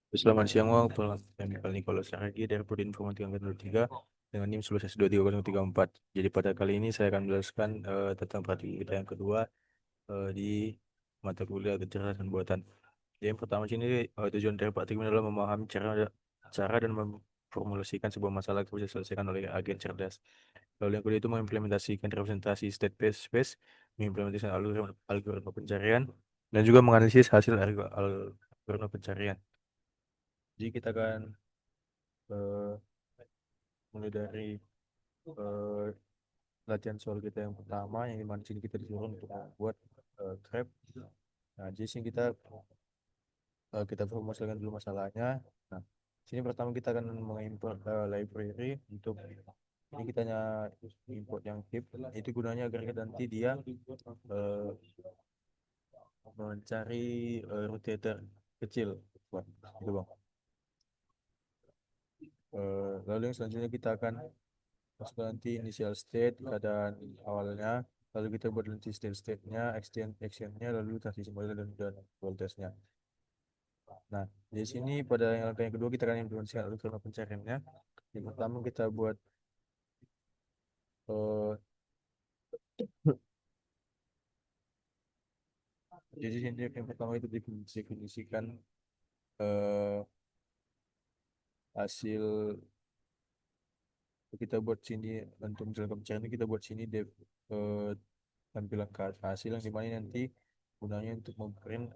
Selamat siang, Wang. Perkenalkan Nicholas lagi dari Prodi Informatika Angkatan 23 dengan NIM 11S230034. Jadi pada kali ini saya akan menjelaskan tentang praktik kita yang kedua di mata kuliah kecerdasan buatan. Jadi yang pertama sini tujuan dari praktik ini adalah memahami cara dan memformulasikan sebuah masalah yang bisa diselesaikan oleh agen cerdas. Lalu yang kedua itu mengimplementasikan representasi state space, mengimplementasikan algoritma pencarian, dan juga menganalisis hasil algoritma pencarian. Jadi kita akan eh, mulai dari eh, latihan soal kita yang pertama yang dimana sini kita disuruh untuk membuat grab. Nah, jadi sini kita formulasikan dulu masalahnya. Nah, sini pertama kita akan mengimport library untuk ini kitanya import yang tip itu gunanya agar nanti dia eh, mencari rotator kecil. Wah, itu bang. Lalu yang selanjutnya kita akan masuk nanti initial state keadaan awalnya, lalu kita buat nanti state-nya, actionnya, lalu transisi model dan voltage-nya. Nah, di sini pada yang langkah yang kedua kita akan implementasikan algoritma pencariannya. Yang pertama kita buat eh, jadi sini yang pertama itu definisikan eh, hasil kita buat sini untuk menjalankan pencarian ini kita buat sini eh, tampilan hasil yang dimana nanti gunanya untuk memprint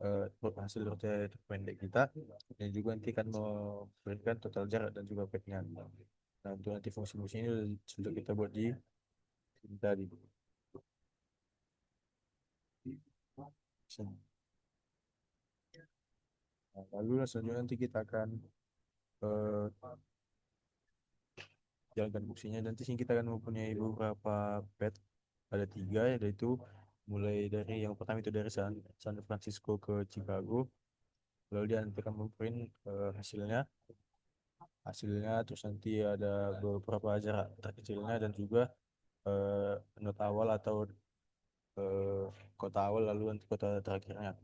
hasil rute terpendek kita dan juga nanti akan memberikan total jarak dan juga path-nya. Nah, untuk nanti fungsi-fungsi ini sudah kita buat di sini tadi. Nah, lalu selanjutnya nanti kita akan eh, jalankan fungsinya. Nanti sini kita akan mempunyai beberapa path, ada tiga, yaitu mulai dari yang pertama itu dari San Francisco ke Chicago, lalu dia nanti akan memprint hasilnya hasilnya terus nanti ada beberapa jarak terkecilnya dan juga not awal atau eh, kota awal lalu nanti kota terakhirnya.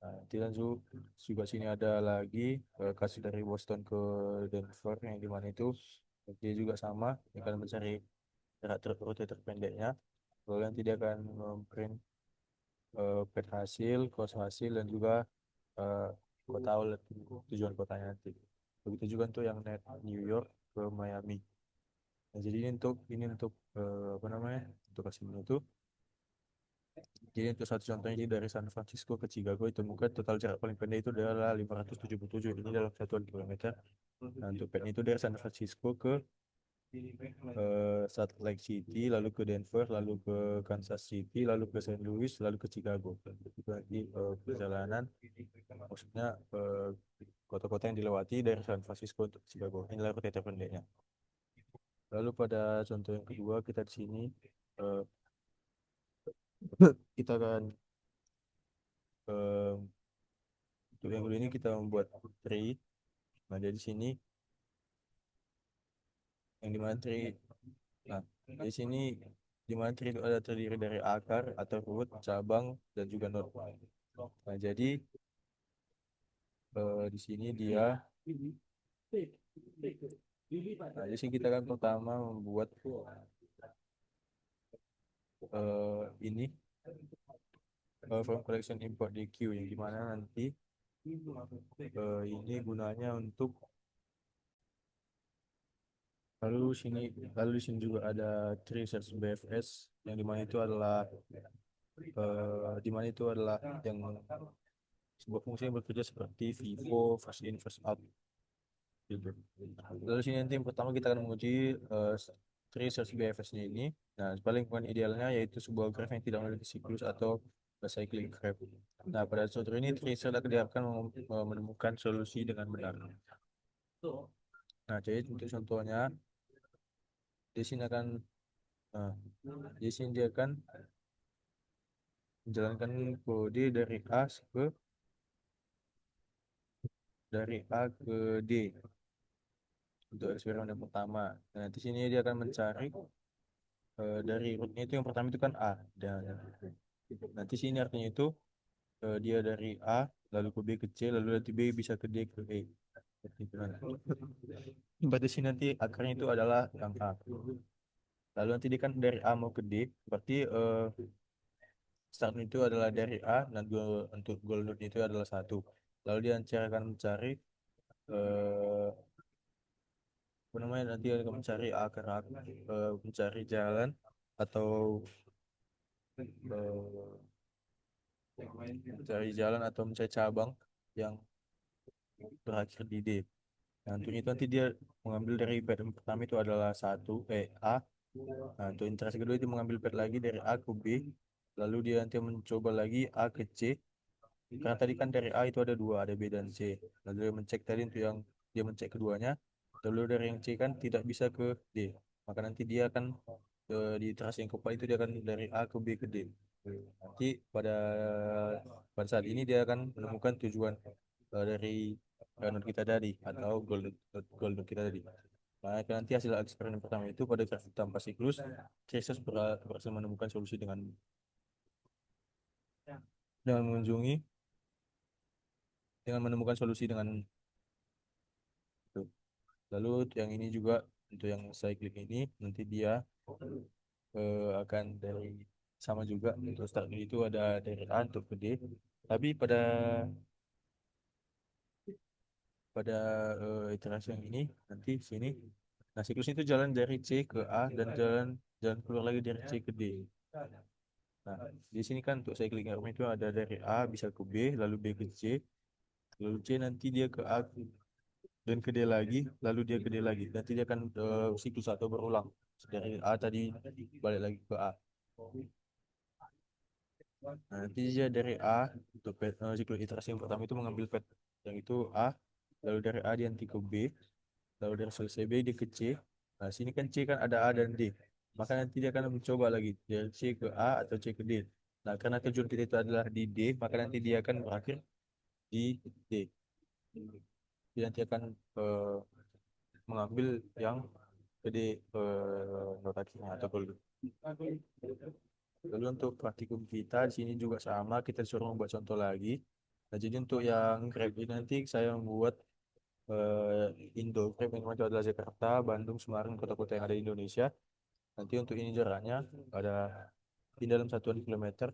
Nah, nanti lanjut juga sini ada lagi kasus dari Boston ke Denver yang di mana itu dia juga sama dia akan mencari jarak rute terpendeknya, lalu nanti dia akan memprint pet hasil, kos hasil dan juga eh, kota awal tujuan kotanya nanti. Begitu juga untuk yang net New York ke Miami. Nah, jadi ini untuk apa namanya? Untuk hasilnya itu. Jadi untuk satu contohnya ini dari San Francisco ke Chicago itu mungkin total jarak paling pendek itu adalah 577 ini dalam satuan kilometer. Nah, untuk pad itu dari San Francisco ke Salt Lake City, lalu ke Denver, lalu ke Kansas City, lalu ke Saint Louis, lalu ke Chicago. Itu nanti perjalanan, maksudnya kota-kota yang dilewati dari San Francisco untuk Chicago. Inilah rute terpendeknya. Lalu pada contoh yang kedua kita di sini eh, kita akan eh, untuk yang kedua ini kita membuat tree. Nah, jadi sini yang di mana tree, nah di sini di mana tree itu ada terdiri dari akar atau root, cabang dan juga node. Nah, jadi di sini dia, nah di sini kita kan pertama membuat ini from collection import DQ yang dimana nanti ini gunanya untuk lalu di sini juga ada tree search BFS yang dimana itu adalah yang sebuah fungsi yang bekerja seperti Vivo first in first out gitu. Lalu sini nanti yang pertama kita akan menguji tree search BFS-nya ini. Nah, paling idealnya yaitu sebuah graph yang tidak memiliki siklus atau cyclic graph. Nah, pada suatu ini tree search akan diharapkan menemukan solusi dengan benar. Nah, jadi untuk contohnya di sini akan nah, di sini dia akan menjalankan kode dari A ke D untuk eksperimen yang pertama. Nah, di sini dia akan mencari dari rootnya itu yang pertama itu kan A dan nanti sini artinya itu dia dari A lalu ke B ke C lalu nanti B bisa ke D ke E. Seperti itu nanti. Berarti sini nanti akarnya itu adalah yang A. Lalu nanti dia kan dari A mau ke D, berarti start itu adalah dari A dan untuk goal node itu adalah satu. Lalu dia nanti akan mencari eh, apa namanya nanti akan mencari akar mencari jalan atau mencari jalan atau mencari cabang yang berakhir di D. Nah, untuk itu nanti dia mengambil dari pad yang pertama itu adalah A. Nah, untuk interaksi kedua itu mengambil pad lagi dari A ke B. Lalu dia nanti mencoba lagi A ke C. Karena tadi kan dari A itu ada dua, ada B dan C. Lalu dia mencek tadi untuk yang dia mencek keduanya. Lalu dari yang C kan tidak bisa ke D. Maka nanti dia akan di iterasi yang keempat itu dia akan dari A ke B ke D. Nanti pada saat ini dia akan menemukan tujuan dari node kita tadi atau goal node kita tadi. Maka nanti hasil eksperimen pertama itu pada grafik tanpa siklus, Chrysos berhasil menemukan solusi dengan mengunjungi dengan menemukan solusi dengan itu. Lalu yang ini juga untuk yang cyclic ini nanti dia akan dari sama juga untuk start itu ada dari A untuk ke D. Tapi pada iterasi yang ini nanti sini nah siklus itu jalan dari C ke A dan jalan jalan keluar lagi dari C ke D. Nah, di sini kan untuk cyclic arm itu ada dari A bisa ke B, lalu B ke C, lalu C nanti dia ke A dan ke D lagi, lalu dia ke D lagi. Nanti dia akan siklus atau berulang dari A tadi balik lagi ke A. Nah, nanti dia dari A untuk siklus iterasi yang pertama itu mengambil pet yang itu A, lalu dari A dia nanti ke B, lalu dari selesai B dia ke C. Nah, sini kan C kan ada A dan D. Maka nanti dia akan mencoba lagi dari C ke A atau C ke D. Nah, karena tujuan kita itu adalah di D, maka nanti dia akan berakhir di D. Dia nanti akan eh, mengambil yang jadi notasinya atau goal. Lalu untuk praktikum kita di sini juga sama, kita suruh membuat contoh lagi. Nah, jadi untuk yang Grab ini nanti saya membuat Indo Grab yang itu adalah Jakarta, Bandung, Semarang, kota-kota yang ada di Indonesia. Nanti untuk ini jaraknya ada di dalam satuan kilometer.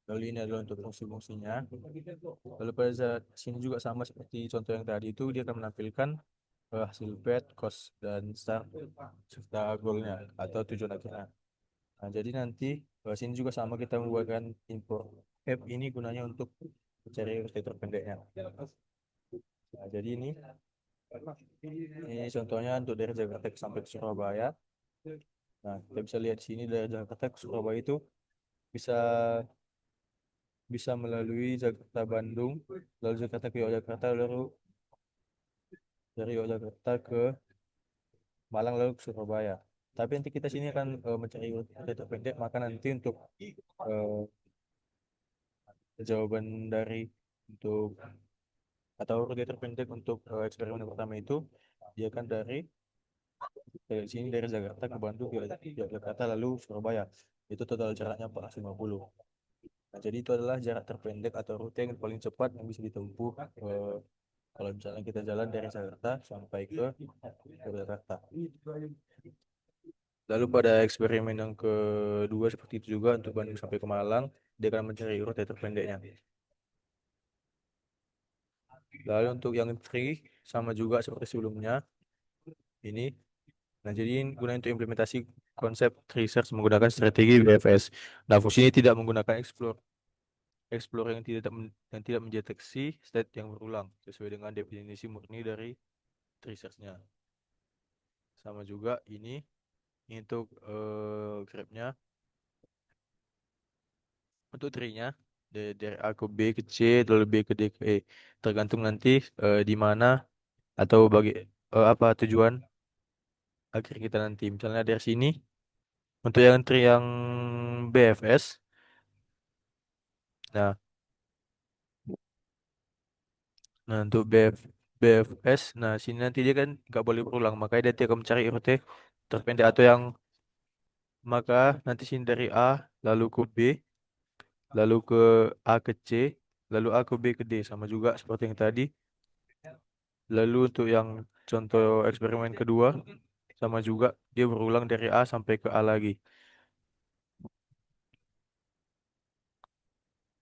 Lalu ini adalah untuk fungsi-fungsinya. Lalu pada saat sini juga sama seperti contoh yang tadi itu dia akan menampilkan hasil bet, cost, dan start serta goalnya atau tujuan akhirnya. Nah, jadi nanti sini juga sama kita membuatkan info app ini gunanya untuk mencari rute terpendeknya. Nah, jadi ini contohnya untuk dari Jakarta sampai ke Surabaya. Nah, kita bisa lihat di sini dari Jakarta ke Surabaya itu bisa bisa melalui Jakarta Bandung, lalu Jakarta ke Yogyakarta, lalu dari Yogyakarta ke Malang lalu ke Surabaya. Tapi nanti kita sini akan mencari rute terpendek, maka nanti untuk eh, jawaban dari untuk atau rute terpendek untuk eksperimen yang pertama itu dia kan dari sini dari Jakarta ke Bandung ke Yogyakarta lalu Surabaya itu total jaraknya 450. Nah, jadi itu adalah jarak terpendek atau rute yang paling cepat yang bisa ditempuh kalau misalnya kita jalan dari Jakarta sampai ke Yogyakarta. Lalu pada eksperimen yang kedua seperti itu juga untuk Bandung sampai ke Malang dia akan mencari rute terpendeknya. Lalu untuk yang three sama juga seperti sebelumnya ini. Nah, jadi guna untuk implementasi konsep research menggunakan strategi BFS. Nah, fungsi ini tidak menggunakan explore yang tidak mendeteksi state yang berulang sesuai dengan definisi murni dari researchnya. Sama juga ini untuk grabnya, untuk tree-nya dari A ke B ke C, lalu B ke D ke E. Tergantung nanti di mana atau apa tujuan akhir kita nanti. Misalnya dari sini untuk yang tree yang BFS. Nah, Nah, untuk BFS, nah sini nanti dia kan nggak boleh berulang, makanya dia akan mencari rute terpendek atau yang maka nanti sini dari A lalu ke B, lalu ke A ke C, lalu A ke B ke D, sama juga seperti yang tadi. Lalu untuk yang contoh eksperimen kedua, sama juga dia berulang dari A sampai ke A lagi.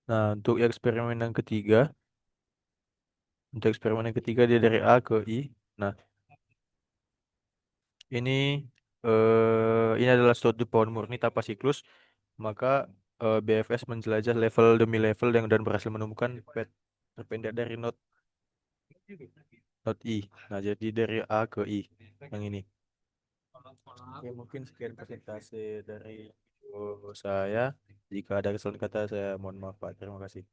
Nah, untuk eksperimen yang ketiga dia dari A ke I. Nah, ini ini adalah suatu pohon murni tanpa siklus, maka BFS menjelajah level demi level dan berhasil menemukan pet terpendek dari not I. Nah, jadi dari A ke I yang ini. Oke, mungkin sekian presentasi dari video saya. Jika ada kesalahan kata, saya mohon maaf, Pak. Terima kasih.